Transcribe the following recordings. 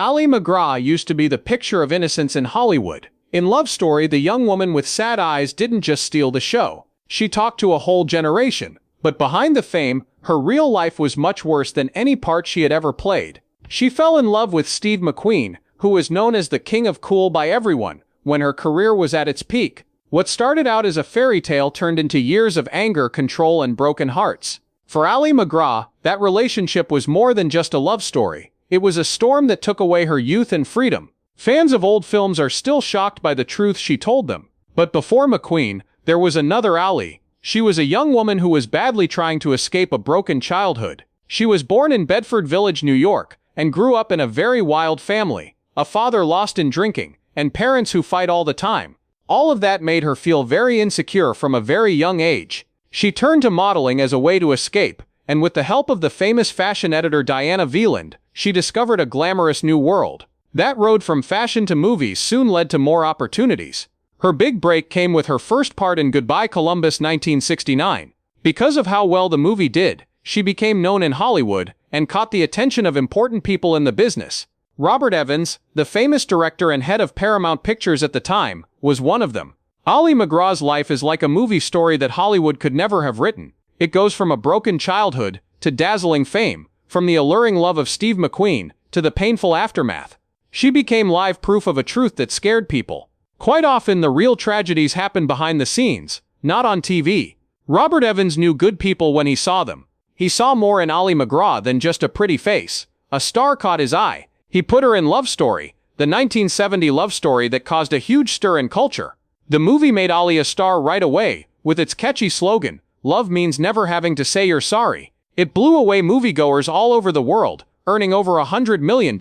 Ali MacGraw used to be the picture of innocence in Hollywood. In Love Story, the young woman with sad eyes didn't just steal the show. She talked to a whole generation. But behind the fame, her real life was much worse than any part she had ever played. She fell in love with Steve McQueen, who was known as the king of cool by everyone, when her career was at its peak. What started out as a fairy tale turned into years of anger, control, and broken hearts. For Ali MacGraw, that relationship was more than just a love story. It was a storm that took away her youth and freedom. Fans of old films are still shocked by the truth she told them. But before McQueen, there was another Ali. She was a young woman who was badly trying to escape a broken childhood. She was born in Bedford Village, New York, and grew up in a very wild family. A father lost in drinking, and parents who fight all the time. All of that made her feel very insecure from a very young age. She turned to modeling as a way to escape, and with the help of the famous fashion editor Diana Veland, she discovered a glamorous new world. That road from fashion to movies soon led to more opportunities. Her big break came with her first part in Goodbye Columbus 1969. Because of how well the movie did, she became known in Hollywood and caught the attention of important people in the business. Robert Evans, the famous director and head of Paramount Pictures at the time, was one of them. Ali MacGraw's life is like a movie story that Hollywood could never have written. It goes from a broken childhood to dazzling fame, from the alluring love of Steve McQueen to the painful aftermath. She became live proof of a truth that scared people. Quite often the real tragedies happen behind the scenes, not on TV. Robert Evans knew good people when he saw them. He saw more in Ali MacGraw than just a pretty face. A star caught his eye. He put her in Love Story, the 1970 love story that caused a huge stir in culture. The movie made Ali a star right away, with its catchy slogan, "Love means never having to say you're sorry." It blew away moviegoers all over the world, earning over $100 million.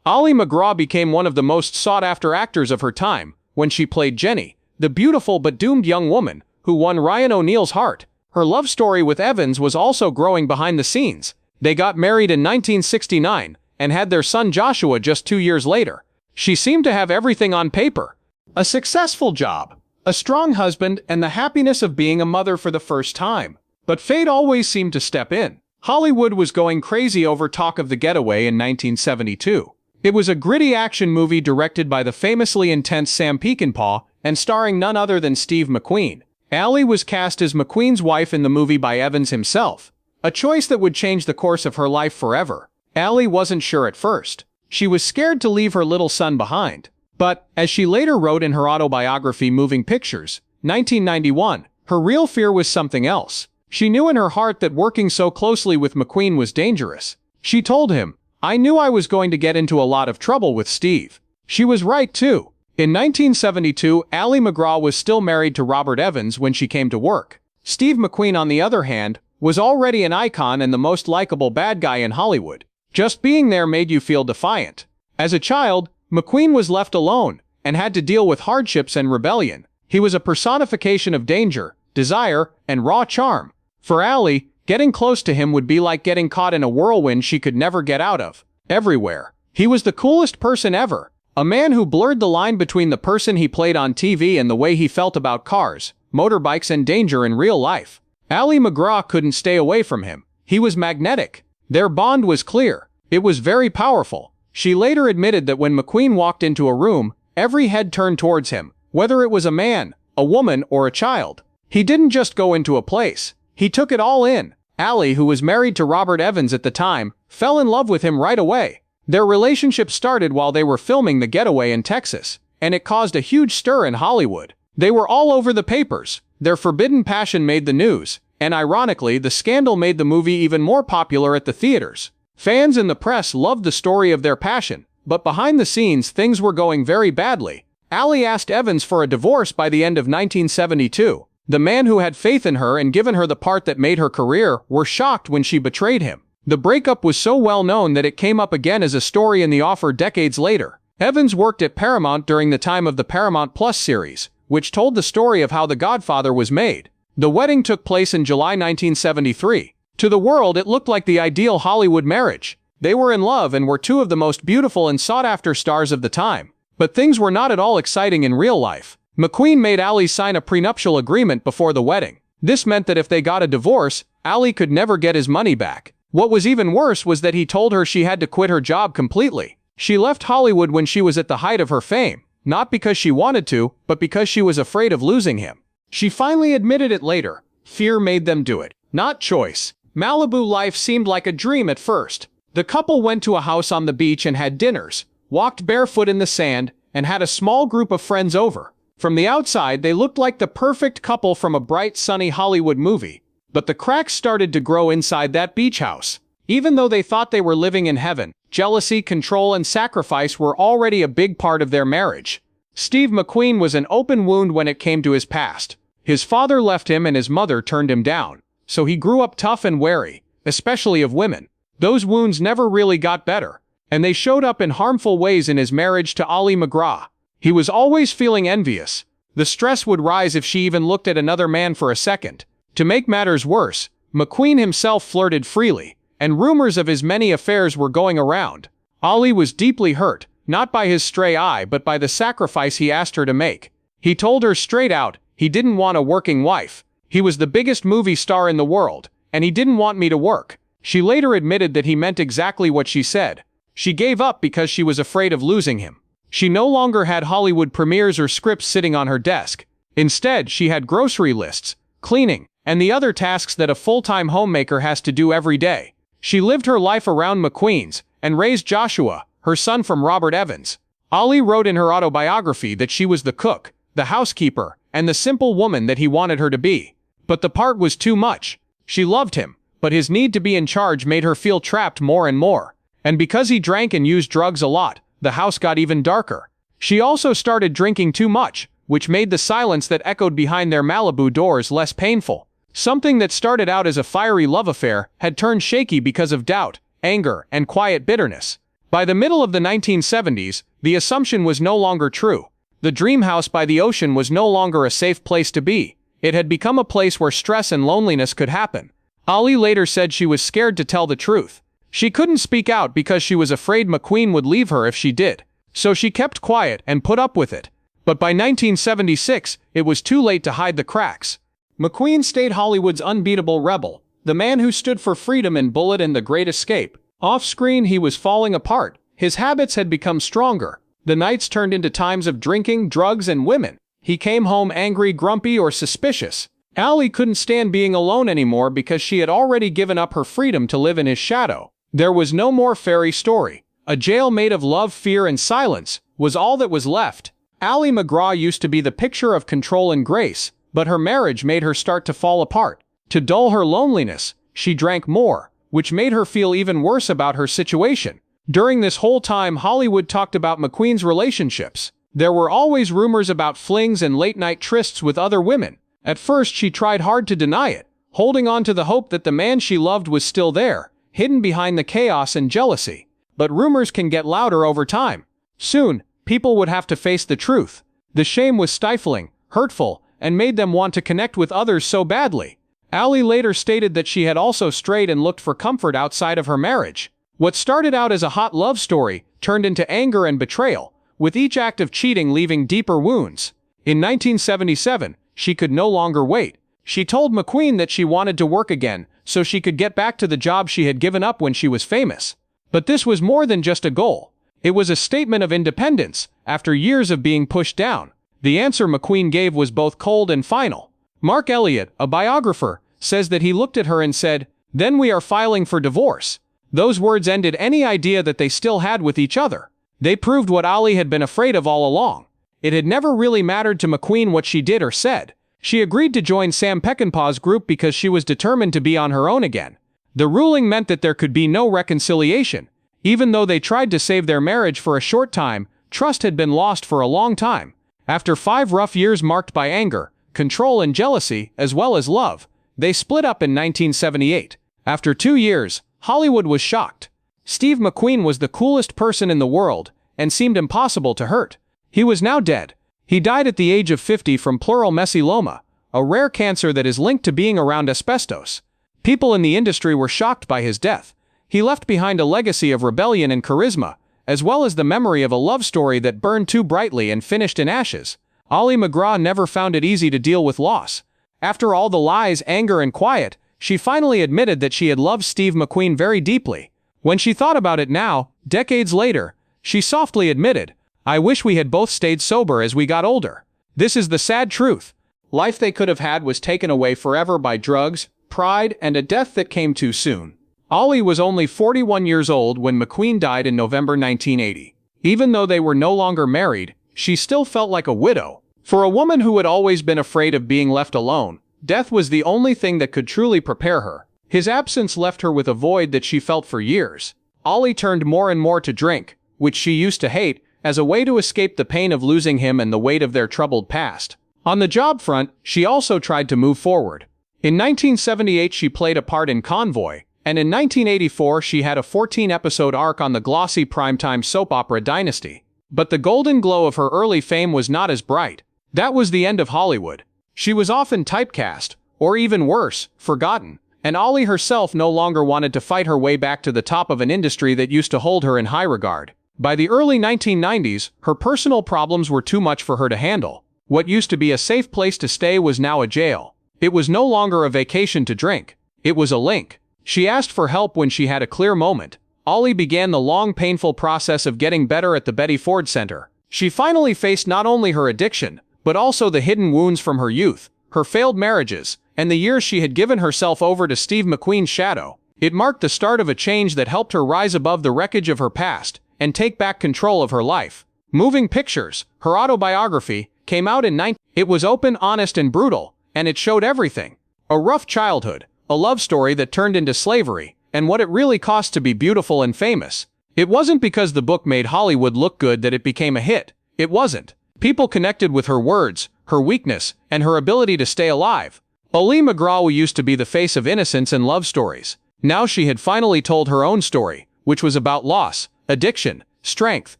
Ali MacGraw became one of the most sought-after actors of her time, when she played Jenny, the beautiful but doomed young woman, who won Ryan O'Neal's heart. Her love story with Evans was also growing behind the scenes. They got married in 1969, and had their son Joshua just 2 years later. She seemed to have everything on paper. A successful job, a strong husband, and the happiness of being a mother for the first time. But fate always seemed to step in. Hollywood was going crazy over Talk of the Getaway in 1972. It was a gritty action movie directed by the famously intense Sam Peckinpah and starring none other than Steve McQueen. Ali was cast as McQueen's wife in the movie by Evans himself, a choice that would change the course of her life forever. Ali wasn't sure at first. She was scared to leave her little son behind. But, as she later wrote in her autobiography Moving Pictures, 1991, her real fear was something else. She knew in her heart that working so closely with McQueen was dangerous. She told him, "I knew I was going to get into a lot of trouble with Steve." She was right too. In 1972, Ali MacGraw was still married to Robert Evans when she came to work. Steve McQueen, on the other hand, was already an icon and the most likable bad guy in Hollywood. Just being there made you feel defiant. As a child, McQueen was left alone and had to deal with hardships and rebellion. He was a personification of danger, desire, and raw charm. For Ali, getting close to him would be like getting caught in a whirlwind she could never get out of. Everywhere. He was the coolest person ever. A man who blurred the line between the person he played on TV and the way he felt about cars, motorbikes, and danger in real life. Ali MacGraw couldn't stay away from him. He was magnetic. Their bond was clear. It was very powerful. She later admitted that when McQueen walked into a room, every head turned towards him, whether it was a man, a woman, or a child. He didn't just go into a place. He took it all in. Ali, who was married to Robert Evans at the time, fell in love with him right away. Their relationship started while they were filming The Getaway in Texas, and it caused a huge stir in Hollywood. They were all over the papers. Their forbidden passion made the news, and ironically, the scandal made the movie even more popular at the theaters. Fans and the press loved the story of their passion, but behind the scenes things were going very badly. Ali asked Evans for a divorce by the end of 1972. The man who had faith in her and given her the part that made her career were shocked when she betrayed him. The breakup was so well known that it came up again as a story in The Offer decades later. Evans worked at Paramount during the time of the Paramount Plus series, which told the story of how The Godfather was made. The wedding took place in July 1973. To the world, it looked like the ideal Hollywood marriage. They were in love and were two of the most beautiful and sought-after stars of the time. But things were not at all exciting in real life. McQueen made Ali sign a prenuptial agreement before the wedding. This meant that if they got a divorce, Ali could never get his money back. What was even worse was that he told her she had to quit her job completely. She left Hollywood when she was at the height of her fame, not because she wanted to, but because she was afraid of losing him. She finally admitted it later. Fear made them do it, not choice. Malibu life seemed like a dream at first. The couple went to a house on the beach and had dinners, walked barefoot in the sand, and had a small group of friends over. From the outside, they looked like the perfect couple from a bright, sunny Hollywood movie. But the cracks started to grow inside that beach house. Even though they thought they were living in heaven, jealousy, control, and sacrifice were already a big part of their marriage. Steve McQueen was an open wound when it came to his past. His father left him and his mother turned him down, so he grew up tough and wary, especially of women. Those wounds never really got better, and they showed up in harmful ways in his marriage to Ali MacGraw. He was always feeling envious. The stress would rise if she even looked at another man for a second. To make matters worse, McQueen himself flirted freely, and rumors of his many affairs were going around. Ali was deeply hurt, not by his stray eye but by the sacrifice he asked her to make. He told her straight out, he didn't want a working wife. He was the biggest movie star in the world, and he didn't want me to work. She later admitted that he meant exactly what she said. She gave up because she was afraid of losing him. She no longer had Hollywood premieres or scripts sitting on her desk. Instead, she had grocery lists, cleaning, and the other tasks that a full-time homemaker has to do every day. She lived her life around McQueen's and raised Joshua, her son from Robert Evans. Ali wrote in her autobiography that she was the cook, the housekeeper, and the simple woman that he wanted her to be. But the part was too much. She loved him, but his need to be in charge made her feel trapped more and more. And because he drank and used drugs a lot, the house got even darker. She also started drinking too much, which made the silence that echoed behind their Malibu doors less painful. Something that started out as a fiery love affair had turned shaky because of doubt, anger, and quiet bitterness. By the middle of the 1970s, the assumption was no longer true. The dream house by the ocean was no longer a safe place to be. It had become a place where stress and loneliness could happen. Ali later said she was scared to tell the truth. She couldn't speak out because she was afraid McQueen would leave her if she did. So she kept quiet and put up with it. But by 1976, it was too late to hide the cracks. McQueen stayed Hollywood's unbeatable rebel, the man who stood for freedom in Bullet and The Great Escape. Off-screen, he was falling apart. His habits had become stronger. The nights turned into times of drinking, drugs, and women. He came home angry, grumpy, or suspicious. Ali couldn't stand being alone anymore because she had already given up her freedom to live in his shadow. There was no more fairy story. A jail made of love, fear, and silence was all that was left. Ali MacGraw used to be the picture of control and grace, but her marriage made her start to fall apart. To dull her loneliness, she drank more, which made her feel even worse about her situation. During this whole time, Hollywood talked about McQueen's relationships. There were always rumors about flings and late-night trysts with other women. At first, she tried hard to deny it, holding on to the hope that the man she loved was still there, hidden behind the chaos and jealousy. But rumors can get louder over time. Soon, people would have to face the truth. The shame was stifling, hurtful, and made them want to connect with others so badly. Ali later stated that she had also strayed and looked for comfort outside of her marriage. What started out as a hot love story turned into anger and betrayal, with each act of cheating leaving deeper wounds. In 1977, she could no longer wait. She told McQueen that she wanted to work again so she could get back to the job she had given up when she was famous. But this was more than just a goal. It was a statement of independence after years of being pushed down. The answer McQueen gave was both cold and final. Mark Elliott, a biographer, says that he looked at her and said, "Then we are filing for divorce." Those words ended any idea that they still had with each other. They proved what Ali had been afraid of all along. It had never really mattered to McQueen what she did or said. She agreed to join Sam Peckinpah's group because she was determined to be on her own again. The ruling meant that there could be no reconciliation. Even though they tried to save their marriage for a short time, trust had been lost for a long time. After 5 rough years marked by anger, control, and jealousy, as well as love, they split up in 1978. After 2 years, Hollywood was shocked. Steve McQueen was the coolest person in the world and seemed impossible to hurt. He was now dead. He died at the age of 50 from pleural mesothelioma, a rare cancer that is linked to being around asbestos. People in the industry were shocked by his death. He left behind a legacy of rebellion and charisma, as well as the memory of a love story that burned too brightly and finished in ashes. Ali MacGraw never found it easy to deal with loss. After all the lies, anger, and quiet, she finally admitted that she had loved Steve McQueen very deeply. When she thought about it now, decades later, She softly admitted, "I wish we had both stayed sober as we got older. This is the sad truth. Life they could have had was taken away forever by drugs, pride, and a death that came too soon." Ali was only 41 years old when McQueen died in November 1980. Even though they were no longer married, she still felt like a widow. For a woman who had always been afraid of being left alone, death was the only thing that could truly prepare her. His absence left her with a void that she felt for years. Ali turned more and more to drink, which she used to hate, as a way to escape the pain of losing him and the weight of their troubled past. On the job front, she also tried to move forward. In 1978 she played a part in Convoy, and in 1984 she had a 14-episode arc on the glossy primetime soap opera Dynasty. But the golden glow of her early fame was not as bright. That was the end of Hollywood. She was often typecast, or even worse, forgotten, and Ali herself no longer wanted to fight her way back to the top of an industry that used to hold her in high regard. By the early 1990s, her personal problems were too much for her to handle. What used to be a safe place to stay was now a jail. It was no longer a vacation to drink. It was a link. She asked for help when she had a clear moment. Ali began the long, painful process of getting better at the Betty Ford Center. She finally faced not only her addiction, but also the hidden wounds from her youth, her failed marriages, and the years she had given herself over to Steve McQueen's shadow. It marked the start of a change that helped her rise above the wreckage of her past and take back control of her life. Moving Pictures, her autobiography, came out in 19... It was open, honest, and brutal, and it showed everything. A rough childhood, a love story that turned into slavery, and what it really cost to be beautiful and famous. It wasn't because the book made Hollywood look good that it became a hit. It wasn't. People connected with her words, her weakness, and her ability to stay alive. Ali MacGraw used to be the face of innocence and love stories. Now she had finally told her own story, which was about loss, addiction, strength,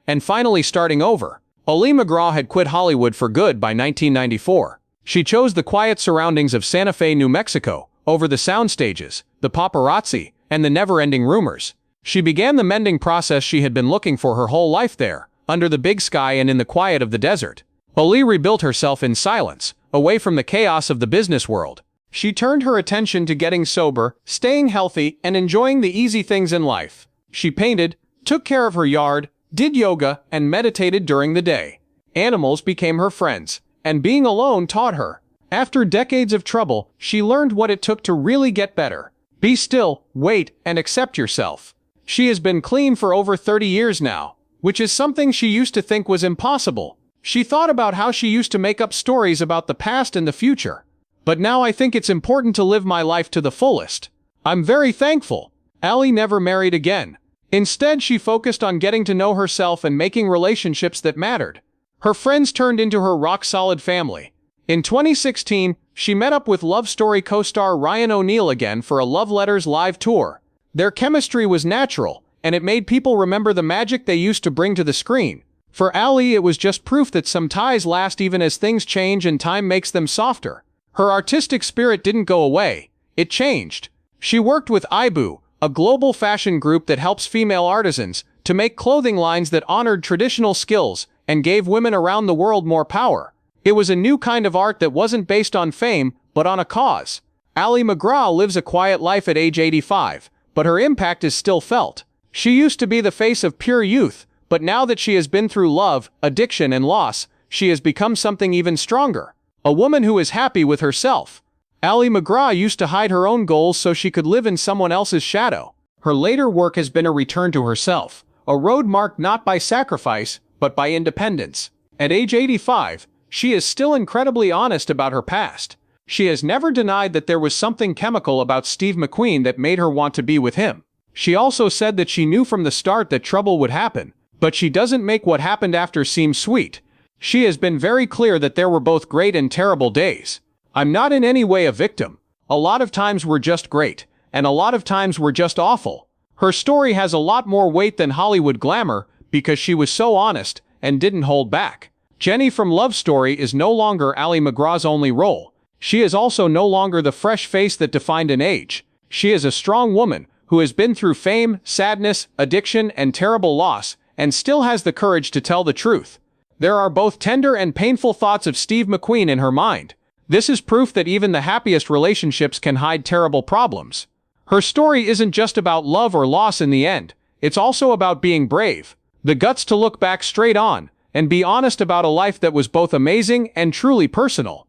and finally starting over. Ali MacGraw had quit Hollywood for good by 1994. She chose the quiet surroundings of Santa Fe, New Mexico, over the sound stages, the paparazzi, and the never-ending rumors. She began the mending process she had been looking for her whole life there, under the big sky and in the quiet of the desert. Ali rebuilt herself in silence, away from the chaos of the business world. She turned her attention to getting sober, staying healthy, and enjoying the easy things in life. She painted, took care of her yard, did yoga, and meditated during the day. Animals became her friends, and being alone taught her. After decades of trouble, she learned what it took to really get better. Be still, wait, and accept yourself. She has been clean for over 30 years now, which is something she used to think was impossible. She thought about how she used to make up stories about the past and the future. But now I think it's important to live my life to the fullest. I'm very thankful. Ali never married again. Instead, she focused on getting to know herself and making relationships that mattered. Her friends turned into her rock-solid family. In 2016, she met up with Love Story co-star Ryan O'Neal again for a Love Letters live tour. Their chemistry was natural, and it made people remember the magic they used to bring to the screen. For Ali, it was just proof that some ties last even as things change and time makes them softer. Her artistic spirit didn't go away. It changed. She worked with Ibu, a global fashion group that helps female artisans, to make clothing lines that honored traditional skills and gave women around the world more power. It was a new kind of art that wasn't based on fame, but on a cause. Ali MacGraw lives a quiet life at age 85, but her impact is still felt. She used to be the face of pure youth, but now that she has been through love, addiction, and loss, she has become something even stronger. A woman who is happy with herself. Ali MacGraw used to hide her own goals so she could live in someone else's shadow. Her later work has been a return to herself, a road marked not by sacrifice, but by independence. At age 85, she is still incredibly honest about her past. She has never denied that there was something chemical about Steve McQueen that made her want to be with him. She also said that she knew from the start that trouble would happen, but she doesn't make what happened after seem sweet. She has been very clear that there were both great and terrible days. I'm not in any way a victim. A lot of times were just great, and a lot of times were just awful. Her story has a lot more weight than Hollywood glamour because she was so honest and didn't hold back. Jenny from Love Story is no longer Ali MacGraw's only role. She is also no longer the fresh face that defined an age. She is a strong woman who has been through fame, sadness, addiction, and terrible loss, and still has the courage to tell the truth. There are both tender and painful thoughts of Steve McQueen in her mind. This is proof that even the happiest relationships can hide terrible problems. Her story isn't just about love or loss in the end. It's also about being brave. The guts to look back straight on and be honest about a life that was both amazing and truly personal.